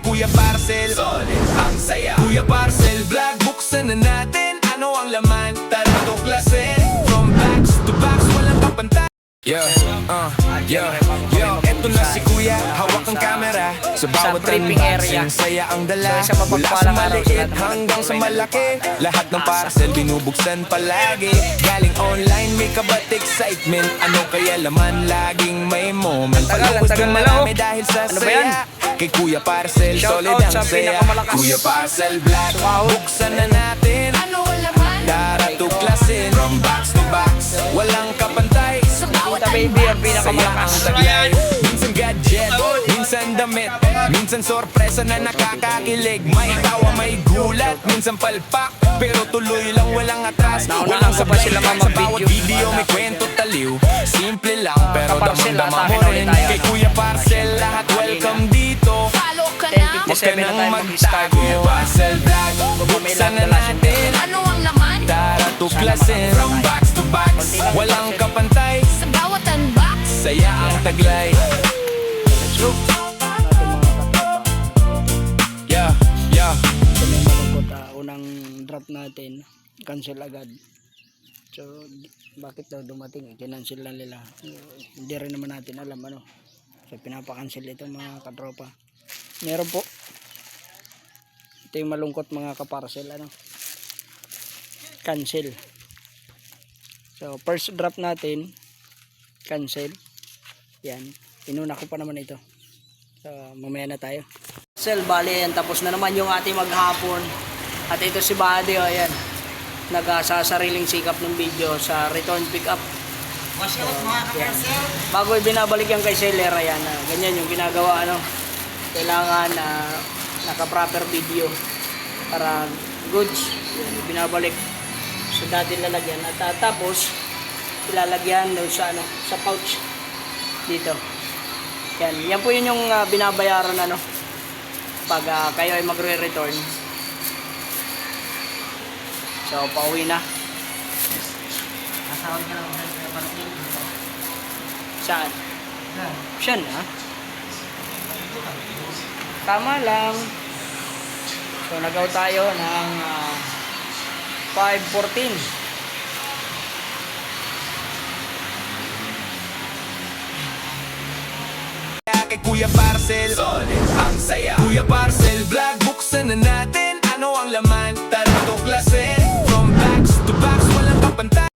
Kuya Parcel, solid ang saya. Kuya Parcel Vlog, buksan na natin. Ano ang laman? Tara tuklasin. From backs to backs, walang kapantay. Yo, eto na si Kuya, hawak ang camera. Sa bawat unboxing, saya ang dala. Mula sa maliit hanggang sa malaki, lahat ng parcel binubuksan palagi. Galing online, may kabat excitement. Ano kaya laman, laging may moment. Palabas ka marami dahil sa saya. Kay Kuya Parcel, solid ang saya. Kuya Parcel Vlog, buksan na natin. Ano ang laman? Tara tuklasin. From box to box, walang kapantay. Kita baby ang pinakamalakas. Taglay, minsan gadget, minsan damit, minsan sorpresa na nakakakilig. May tawa, may gulat, minsan palpak, pero tuloy lang, walang atras. Walang pa sablay, sila sa bawat mag-video. video may kwento taliw. Simple lang, pero Kaparcel, damang-dama atake mo na rin. ulit tayo. Kay Kuya Parcel, lahat welcome dito. Follow ka na. Huwag ka 10:57 na nang tayo mag-start. magtago. Kuya Parcel Vlog, buksan na natin. Ano ang laman? Tara tuklasin. From box to box, walang kapantay. Sa bawat unbox. Saya ang taglay. Yeah. Ito may malungkot, unang drop natin cancel agad. So bakit daw dumating, kinancel lang nila. Hindi rin naman natin alam ano. So pinapakancel ito mga katropa. Meron po, ito yung malungkot mga kaparcel, ano, cancel. So first drop natin cancel. Yan, inuna ko pa naman ito. So mamaya na tayo. Cancel, bali yan, tapos na naman yung ating maghapon. At ito si Buddy, ayan, nagsasariling sikap ng video sa return pick up. So, yan. Bago ibinabalik yan kay seller, ayan, ganyan yung ginagawa, ano, kailangan naka proper video para goods, yan, binabalik sa dati lalagyan at tapos ilalagyan doon sa ano, sa pouch dito. Yan po yun yung binabayaran, ano, pag kayo ay magre-return. So pauwi na. Saan? Siya na. Tama lang. So nagaw tayo ng 5:14. Kay Kuya Parcel, solid ang saya. Kuya Parcel Vlog, buksan na natin. Ano ang laman? Tara tuklasin. From backs to backs, walang kapantay.